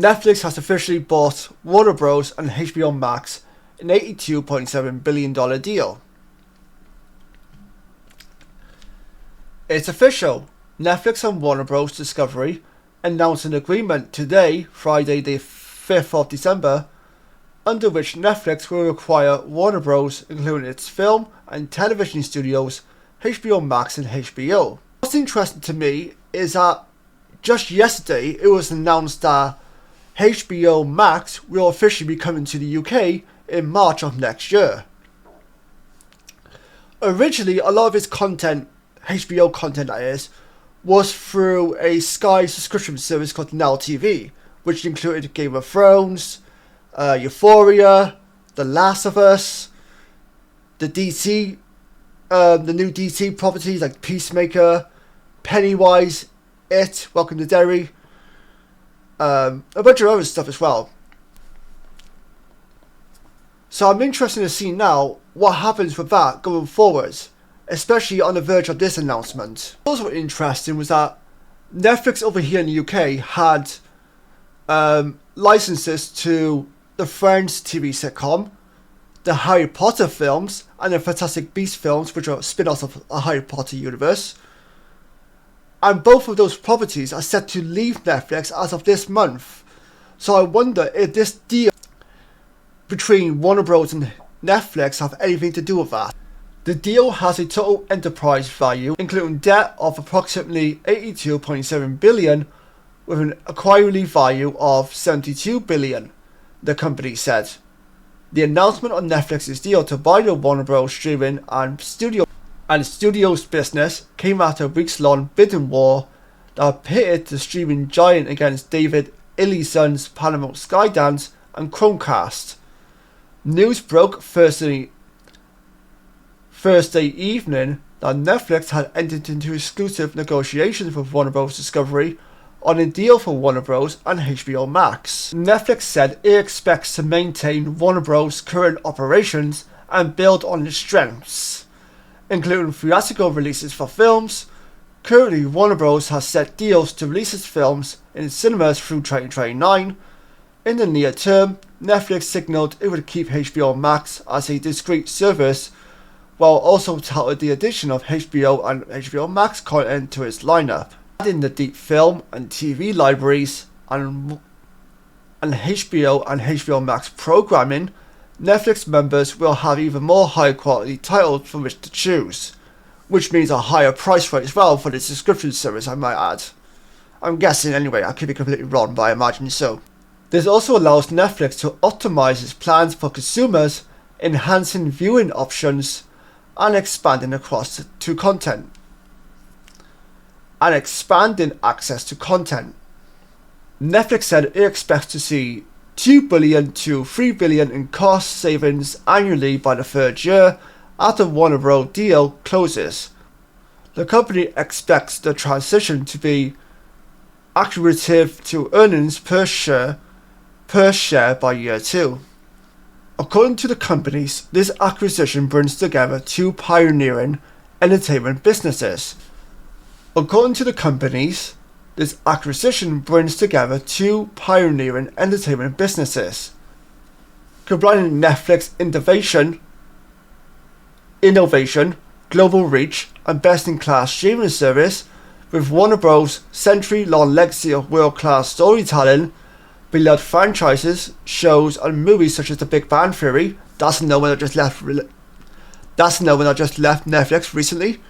Netflix has officially bought Warner Bros. And HBO Max an $82.7 billion deal. It's official. Netflix and Warner Bros. Discovery announced an agreement today, Friday the 5th of December, under which Netflix will acquire Warner Bros., including its film and television studios, HBO Max and HBO. What's interesting to me is that just yesterday it was announced that HBO Max will officially be coming to the UK in March of next year. Originally, a lot of its content, HBO content that is, was through a Sky subscription service called Now TV, which included Game of Thrones, Euphoria, The Last of Us, the DC, the new DC properties like Peacemaker, Pennywise, It, Welcome to Derry, a bunch of other stuff as well. So I'm interested to see now what happens with that going forwards, especially on the verge of this announcement. Also interesting was that Netflix over here in the UK had licenses to the Friends TV sitcom, the Harry Potter films, and the Fantastic Beasts films, which are spin-offs of a Harry Potter universe. And both of those properties are set to leave Netflix as of this month. So I wonder if this deal between Warner Bros. And Netflix have anything to do with that. The deal has a total enterprise value, including debt of approximately $82.7 billion, with an acquiring value of $72 billion, the company said. The announcement on Netflix's deal to buy the Warner Bros. Streaming and studios business came after a weeks-long bidding war that pitted the streaming giant against David Elliosson's Paramount Skydance and Comcast. News broke Thursday evening that Netflix had entered into exclusive negotiations with Warner Bros. Discovery on a deal for Warner Bros. And HBO Max. Netflix said it expects to maintain Warner Bros. Current operations and build on its strengths, including theatrical releases for films. Currently, Warner Bros. Has set deals to release its films in cinemas through 2029. In the near term, Netflix signaled it would keep HBO Max as a discrete service, while also touted the addition of HBO and HBO Max content to its lineup. Adding the deep film and TV libraries and HBO and HBO Max programming, Netflix members will have even more high quality titles from which to choose, which means a higher price rate as well for the subscription service, I might add. I'm guessing anyway, I could be completely wrong, but I imagine so. This also allows Netflix to optimize its plans for consumers, enhancing viewing options and expanding access to content. Netflix said it expects to see $2 billion to $3 billion in cost savings annually by the third year after Warner Bros. Deal closes. The company expects the transition to be accretive to earnings per share by year 2. According to the companies, this acquisition brings together two pioneering entertainment businesses. Combining Netflix innovation, global reach, and best-in-class streaming service with Warner Bros. Century-long legacy of world-class storytelling, beloved franchises, shows, and movies such as The Big Bang Theory. That's no one that just left Netflix recently.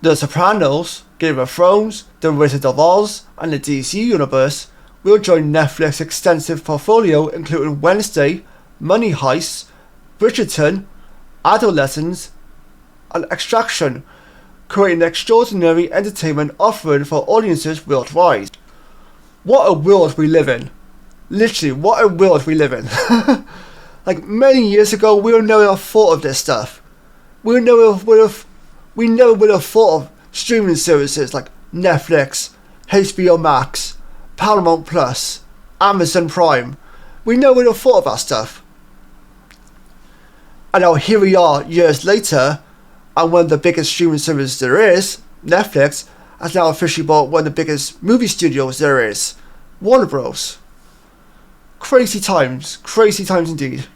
The Sopranos, Game of Thrones, The Wizard of Oz, and the DC Universe will join Netflix's extensive portfolio, including Wednesday, Money Heist, Bridgerton, Adolescence, and Extraction, creating an extraordinary entertainment offering for audiences worldwide. What a world we live in. Literally, what a world we live in. Like, many years ago, we would never have thought of this stuff. We never would have thought of streaming services like Netflix, HBO Max, Paramount Plus, Amazon Prime. We never would have thought of that stuff. And now here we are years later, and one of the biggest streaming services there is, Netflix, has now officially bought one of the biggest movie studios there is, Warner Bros. Crazy times indeed.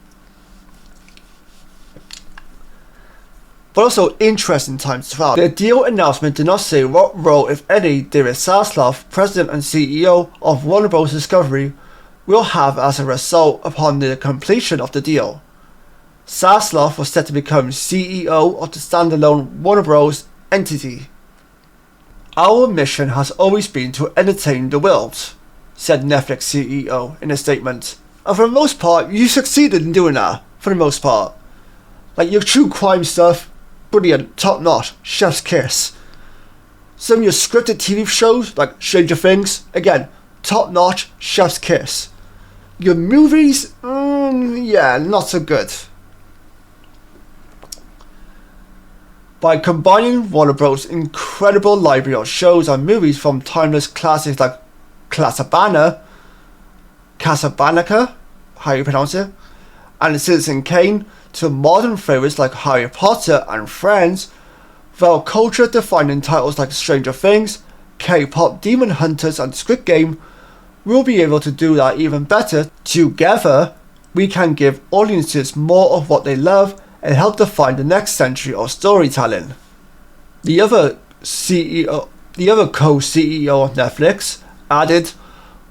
But also interesting times as well. The deal announcement did not say what role, if any, David Zaslav, President and CEO of Warner Bros. Discovery, will have as a result upon the completion of the deal. Zaslav was set to become CEO of the standalone Warner Bros. Entity. Our mission has always been to entertain the world, said Netflix CEO in a statement. And for the most part, you succeeded in doing that, for the most part. Like your true crime stuff, brilliant, top notch, chef's kiss. Some of your scripted TV shows, like Stranger Things, again, top notch, chef's kiss. Your movies, yeah, not so good. By combining Warner Bros.' incredible library of shows and movies from timeless classics like Casablanca, how you pronounce it, and Citizen Kane, to modern favourites like Harry Potter and Friends, while culture-defining titles like Stranger Things, K-pop Demon Hunters and Squid Game, we'll be able to do that even better. Together, we can give audiences more of what they love and help define the next century of storytelling. The other co-CEO of Netflix added,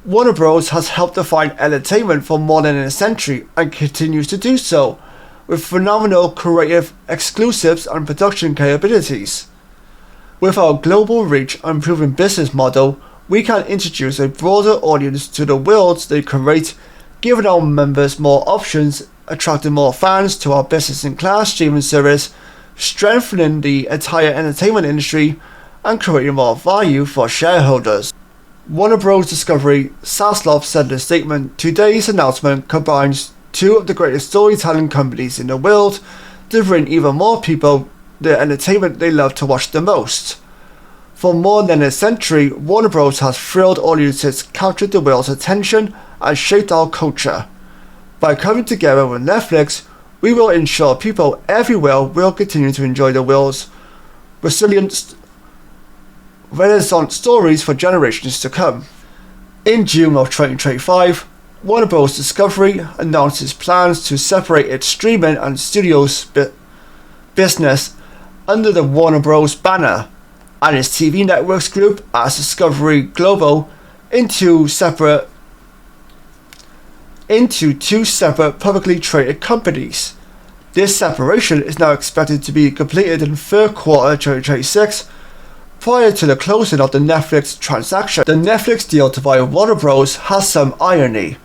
Warner Bros. Has helped define entertainment for more than a century and continues to do so, with phenomenal creative exclusives and production capabilities. With our global reach and proven business model, we can introduce a broader audience to the worlds they create, giving our members more options, attracting more fans to our business-in-class streaming service, strengthening the entire entertainment industry, and creating more value for shareholders. Warner Bros. Discovery, Zaslav said in a statement, today's announcement combines two of the greatest storytelling companies in the world, delivering even more people the entertainment they love to watch the most. For more than a century, Warner Bros. Has thrilled audiences, captured the world's attention, and shaped our culture. By coming together with Netflix, we will ensure people everywhere will continue to enjoy the world's renaissance stories for generations to come. In June of 2025, Warner Bros. Discovery announced its plans to separate its streaming and studios business under the Warner Bros. Banner and its TV networks group as Discovery Global into two separate publicly traded companies. This separation is now expected to be completed in third quarter 2026, prior to the closing of the Netflix transaction. The Netflix deal to buy Warner Bros. Has some irony.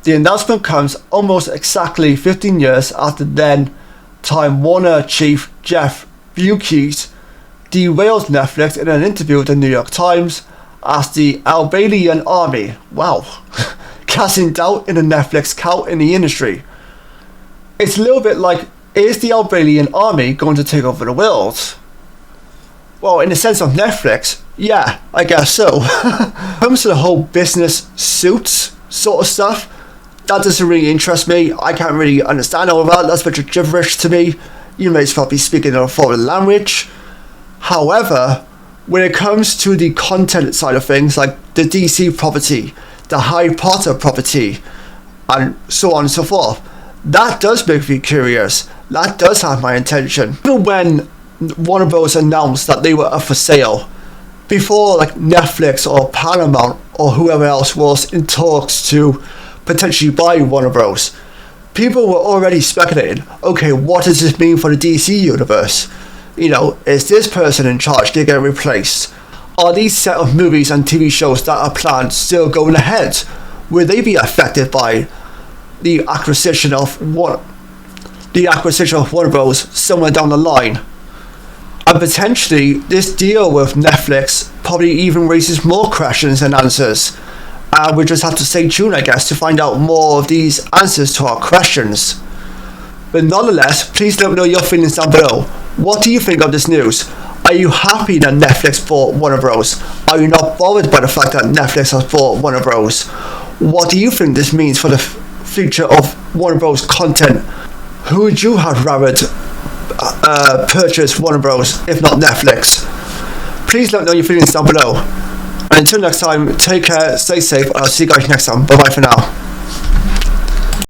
The announcement comes almost exactly 15 years after then-Time Warner chief Jeff Bewkes derailed Netflix in an interview with the New York Times as the Albanian army, casting doubt in the Netflix cult in the industry. It's a little bit like, is the Albanian army going to take over the world? Well, in the sense of Netflix, yeah, I guess so. When it comes to the whole business suits sort of stuff, that doesn't really interest me. I can't really understand all of that. That's a bit of gibberish to me. You may as well be speaking in a foreign language. However, when it comes to the content side of things, like the DC property, the Harry Potter property, and so on and so forth, that does make me curious. That does have my attention. Even when Warner Bros. Announced that they were up for sale, before like Netflix or Paramount or whoever else was in talks to potentially buy Warner Bros., people were already speculating, okay, what does this mean for the DC universe? You know, is this person in charge going to get replaced? Are these set of movies and TV shows that are planned still going ahead? Will they be affected by the acquisition of Warner Bros. Somewhere down the line? And potentially, this deal with Netflix probably even raises more questions than answers. And we just have to stay tuned, I guess, to find out more of these answers to our questions. But nonetheless, please let me know your feelings down below. What do you think of this news? Are you happy that Netflix bought Warner Bros? Are you not bothered by the fact that Netflix has bought Warner Bros? What do you think this means for the future of Warner Bros content? Who would you have rather purchase Warner Bros if not Netflix? please let me know your feelings down below. And until next time, take care, stay safe, and I'll see you guys next time. Bye bye for now.